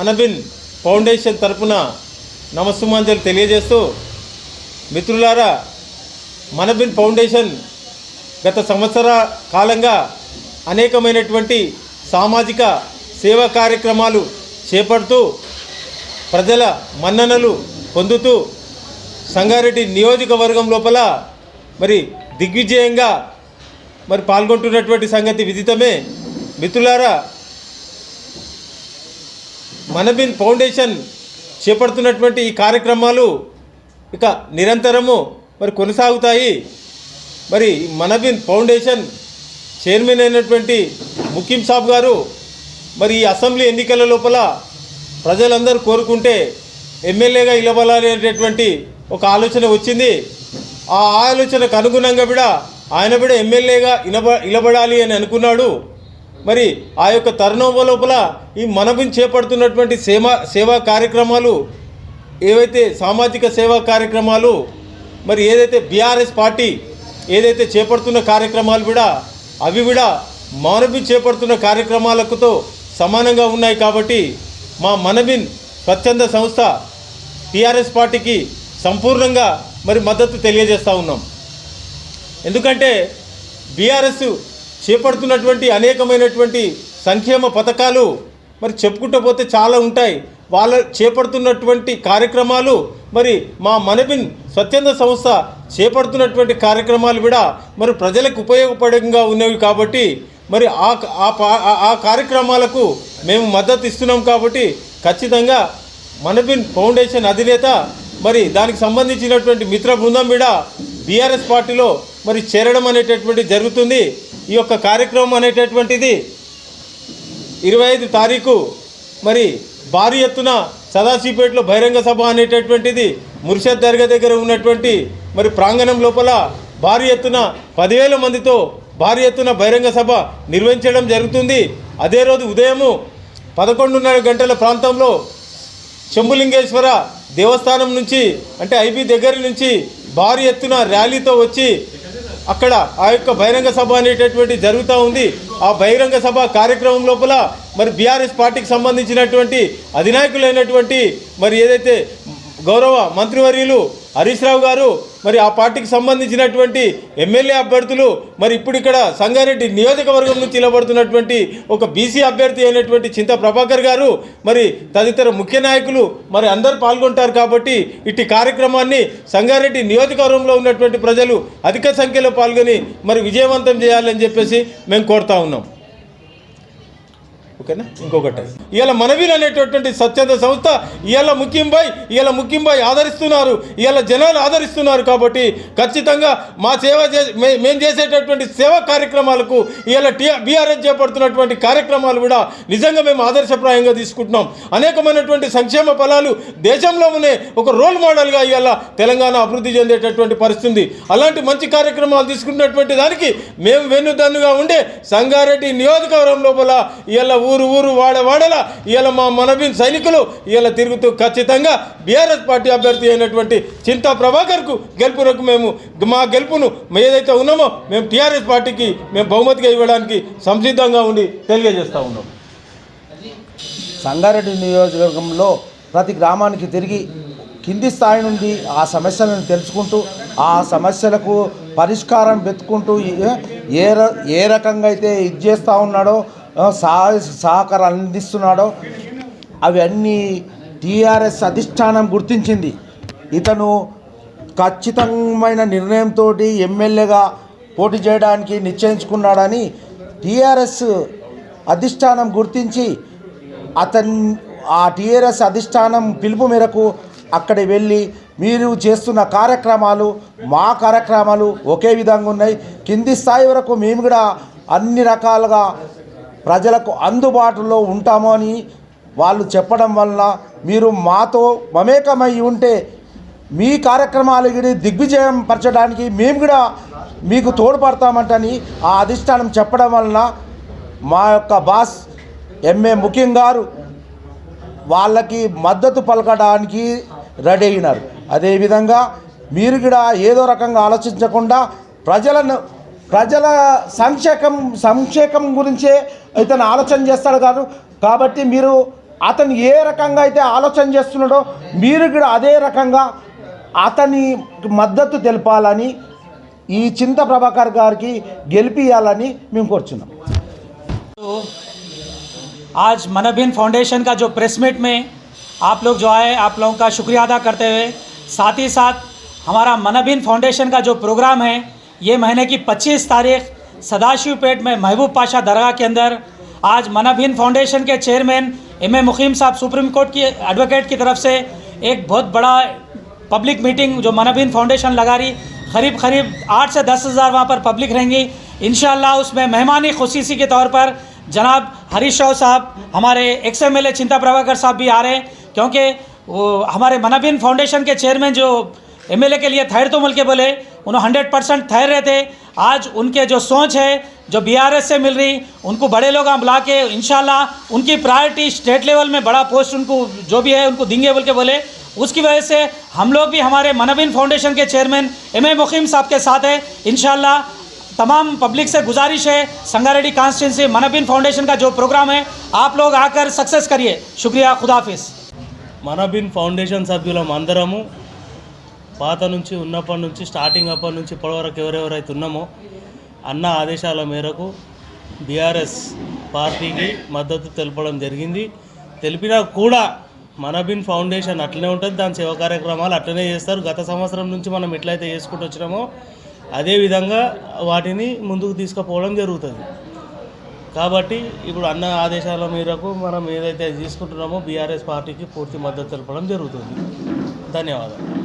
మనబిన్ foundation తరపున నమస్సుమాంజలు తెలియజేస్తూ, మిత్రులారా, మనబిన్ ఫౌండేషన్ గత సంవత్సర కాలంగా అనేకమైనటువంటి సామాజిక సేవా కార్యక్రమాలు చేపడుతూ ప్రజల మన్ననలు పొందుతూ సంగారెడ్డి నియోజకవర్గం లోపల మరి దిగ్విజయంగా మరి పాల్గొంటున్నటువంటి సంగతి విదితమే. మిత్రులారా, మనబిన్ ఫౌండేషన్ చేపడుతున్నటువంటి ఈ కార్యక్రమాలు ఇక నిరంతరము మరి కొనసాగుతాయి. మరి మనబిన్ ఫౌండేషన్ చైర్మన్ అయినటువంటి ముకీం సాబ్ గారు మరి ఈ అసెంబ్లీ ఎన్నికల లోపల ప్రజలందరూ కోరుకుంటే ఎమ్మెల్యేగా నిలబడాలనేటటువంటి ఒక ఆలోచన వచ్చింది. ఆ ఆలోచనకు అనుగుణంగా కూడా ఆయన కూడా ఎమ్మెల్యేగా నిలబడాలి అని అనుకున్నాడు. మరి ఆ యొక్క తరుణం లోపల ఈ మనబిన్ చేపడుతున్నటువంటి సేవా కార్యక్రమాలు ఏవైతే సామాజిక సేవా కార్యక్రమాలు మరి ఏదైతే బీఆర్ఎస్ పార్టీ ఏదైతే చేపడుతున్న కార్యక్రమాలు కూడా అవి కూడా మనబిన్ చేపడుతున్న కార్యక్రమాలతో సమానంగా ఉన్నాయి. కాబట్టి మా మనబిన్ స్వచ్ఛంద సంస్థ టీఆర్ఎస్ పార్టీకి సంపూర్ణంగా మరి మద్దతు తెలియజేస్తూ ఉన్నాం. ఎందుకంటే బీఆర్ఎస్ చేపడుతున్నటువంటి అనేకమైనటువంటి సంక్షేమ పథకాలు మరి చెప్పుకుంటూ పోతే చాలా ఉంటాయి. వాళ్ళ చేపడుతున్నటువంటి కార్యక్రమాలు మరి మా మనబిన్ స్వచ్ఛంద సంస్థ చేపడుతున్నటువంటి కార్యక్రమాలు కూడా మరి ప్రజలకు ఉపయోగపడంగా ఉన్నవి. కాబట్టి మరి ఆ కార్యక్రమాలకు మేము మద్దతు ఇస్తున్నాం. కాబట్టి ఖచ్చితంగా మనబిన్ ఫౌండేషన్ అధినేత మరి దానికి సంబంధించినటువంటి మిత్ర బృందం కూడా బీఆర్ఎస్ పార్టీలో మరి చేరడం అనేటటువంటి జరుగుతుంది. ఈ యొక్క కార్యక్రమం అనేటటువంటిది 25 తారీఖు మరి భారీ ఎత్తున సదాశివపేటలో బహిరంగ సభ అనేటటువంటిది ముర్షద్ దర్గా దగ్గర ఉన్నటువంటి మరి ప్రాంగణం లోపల భారీ ఎత్తున 10,000 మందితో భారీ ఎత్తున బహిరంగ సభ నిర్వహించడం జరుగుతుంది. అదే రోజు ఉదయము 11:30 గంటల ప్రాంతంలో శంభులింగేశ్వర దేవస్థానం నుంచి అంటే ఐబీ దగ్గర నుంచి భారీ ఎత్తున ర్యాలీతో వచ్చి అక్కడ ఆ యొక్క బహిరంగ సభ అనేటటువంటి జరుగుతూ ఉంది. ఆ బహిరంగ సభ కార్యక్రమం లోపల మరి బీఆర్ఎస్ పార్టీకి సంబంధించినటువంటి అధినాయకులైనటువంటి మరి ఏదైతే గౌరవ మంత్రివర్యులు హరీష్ రావు గారు మరి ఆ పార్టీకి సంబంధించినటువంటి ఎమ్మెల్యే అభ్యర్థులు మరి ఇప్పుడు ఇక్కడ సంగారెడ్డి నియోజకవర్గం నుంచి నిలబడుతున్నటువంటి ఒక బీసీ అభ్యర్థి అయినటువంటి చింతా ప్రభాకర్ గారు మరి తదితర ముఖ్య నాయకులు మరి అందరూ పాల్గొంటారు. కాబట్టి ఇట్టి కార్యక్రమాన్ని సంగారెడ్డి నియోజకవర్గంలో ఉన్నటువంటి ప్రజలు అధిక సంఖ్యలో పాల్గొని మరి విజయవంతం చేయాలని చెప్పేసి మేము కోరుతా ఉన్నాం. ఓకేనా? ఇంకొకటి ఇవాళ మనబిన్ అనేటటువంటి స్వచ్ఛంద సంస్థ ఇవాళ ముఖ్యం భాయ్ ఆదరిస్తున్నారు. ఇవాళ జనాలు ఆదరిస్తున్నారు. కాబట్టి ఖచ్చితంగా మా మేము చేసేటటువంటి సేవా కార్యక్రమాలకు ఇవాళ బీఆర్ఎస్ చేపడుతున్నటువంటి కార్యక్రమాలు కూడా నిజంగా మేము ఆదర్శప్రాయంగా తీసుకుంటున్నాం. అనేకమైనటువంటి సంక్షేమ ఫలాలు దేశంలోనే ఒక రోల్ మోడల్గా ఇవాళ తెలంగాణ అభివృద్ధి చెందేటటువంటి పరిస్థితి. అలాంటి మంచి కార్యక్రమాలు తీసుకున్నటువంటి దానికి మేము వెన్నుదన్నుగా ఉండే సంగారెడ్డి నియోజకవర్గం లోపల ఇవాళ ఊరు వాడల ఇవాళ మా మనబిన్ సైనికులు ఇవాళ తిరుగుతూ ఖచ్చితంగా బీఆర్ఎస్ పార్టీ అభ్యర్థి అయినటువంటి చింతా ప్రభాకర్కు గెలుపునకు మేము మా గెలుపును ఏదైతే ఉన్నామో మేము టీఆర్ఎస్ పార్టీకి మేము బహుమతిగా ఇవ్వడానికి సంసిద్ధంగా ఉండి తెలియజేస్తూ ఉన్నాం. సంగారెడ్డి నియోజకవర్గంలో ప్రతి గ్రామానికి తిరిగి కింది స్థాయి నుండి ఆ సమస్యలను తెలుసుకుంటూ ఆ సమస్యలకు పరిష్కారం వెతుకుంటూ ఏ రకంగా అయితే ఇది చేస్తూ ఉన్నాడో సహకారం అందిస్తున్నాడో అవి అన్నీ టీఆర్ఎస్ అధిష్టానం గుర్తించింది. ఇతను ఖచ్చితమైన నిర్ణయంతో ఎమ్మెల్యేగా పోటీ చేయడానికి నిశ్చయించుకున్నాడని టీఆర్ఎస్ అధిష్టానం గుర్తించి ఆ టీఆర్ఎస్ అధిష్టానం పిలుపు మేరకు అక్కడ వెళ్ళి మీరు చేస్తున్న కార్యక్రమాలు మా కార్యక్రమాలు ఒకే విధంగా ఉన్నాయి, కింది స్థాయి వరకు మేము కూడా అన్ని రకాలుగా ప్రజలకు అందుబాటులో ఉంటాము అని వాళ్ళు చెప్పడం వల్ల మీరు మాతో మమేకమై ఉంటే మీ కార్యక్రమాలు దిగ్విజయం పరచడానికి మేము కూడా మీకు తోడ్పడతామంటని ఆ అధిష్టానం చెప్పడం వలన మా యొక్క బాస్ ఎంఏ ముఖ్యం గారు వాళ్ళకి మద్దతు పలకడానికి రెడీ అయినారు. అదేవిధంగా మీరు కూడా ఏదో రకంగా ఆలోచించకుండా ప్రజల సంక్షేమం గురించే ఇతను ఆలోచన చేస్తాడు కాబట్టి మీరు అతను ఏ రకంగా అయితే ఆలోచన చేస్తున్నాడో మీరు కూడా అదే రకంగా అతని మద్దతు తెలపాలని ఈ చింత ప్రభాకర్ గారికి గెలిపియాలని మేము కోరుచున్నాం। आज मन अभियान फाउंडेशन का जो प्रेस मीट में आप लोग जो आए, आप लोगों का शुक्रिया अदा करते हुए साथ ही साथ हमारा मन अभियान फाउंडेशन का जो प्रोग्राम है ये महीने की 25 तारीख सदाशिवपेट में महबूब पाशा दरगाह के अंदर आज मन अभियान फाउंडेशन के चेयरमैन M.A. मुकीम साहब सुप्रीम कोर्ट की एडवोकेट की तरफ से एक बहुत बड़ा पब्लिक मीटिंग जो मन अभियान फाउंडेशन लगा रही, करीब 8 से 10 हज़ार वहाँ पर पब्लिक रहेंगी इंशाअल्लाह। उसमें मेहमानी खुसूसी के तौर पर जनाब हरीश राव साहब, हमारे XMLA चिंता प्रभाकर साहब भी आ रहे हैं, क्योंकि वो हमारे मन अभियान फाउंडेशन के चेयरमैन जो MLA के लिए थैर तो मिल के बोले उन्होंने 100% थैर रहे थे। आज उनके जो सोच है जो BRS से मिल रही, उनको बड़े लोग हम बुला के इंशाल्लाह उनकी प्रायोरिटी स्टेट लेवल में बड़ा पोस्ट उनको जो भी है उनको देंगे बोल के बोले। उसकी वजह से हम लोग भी हमारे मन अभियान फाउंडेशन के चेयरमैन M.A. मुकीम साहब के साथ है। इंशाल्लाह तमाम पब्लिक से गुजारिश है संगारेड्डी कॉन्स्टिट्यूंसी मन अभियान फाउंडेशन का जो प्रोग्राम है आप लोग आकर सक्सेस करिए। शुक्रिया, खुदाफिज। मन अभियान फाउंडेशन సభ్యులం అందరము పాత నుంచి ఉన్నప్పటి నుంచి స్టార్టింగ్ అప్పటి నుంచి ఇప్పటి వరకు ఎవరెవరైతే ఉన్నామో అన్న ఆదేశాల మేరకు బీఆర్ఎస్ పార్టీకి మద్దతు తెలపడం జరిగింది। తెలిపినా కూడా మన అభియాన్ ఫౌండేషన్ అట్లనే ఉంటుంది, దాని సేవా కార్యక్రమాలు అట్లనే చేస్తారు। గత సంవత్సరం నుంచి మనం ఎట్లయితే చేసుకుంటూ వచ్చినామో అదే విధంగా వాటిని ముందుకు తీసుకుపోవడం జరుగుతుంది। కాబట్టి ఇప్పుడు అన్న ఆదేశాల మేరకు మనం ఏదైతే తీసుకుంటున్నామో బీఆర్ఎస్ పార్టీకి పూర్తి మద్దతు తెలపడం జరుగుతుంది। ధన్యవాదాలు।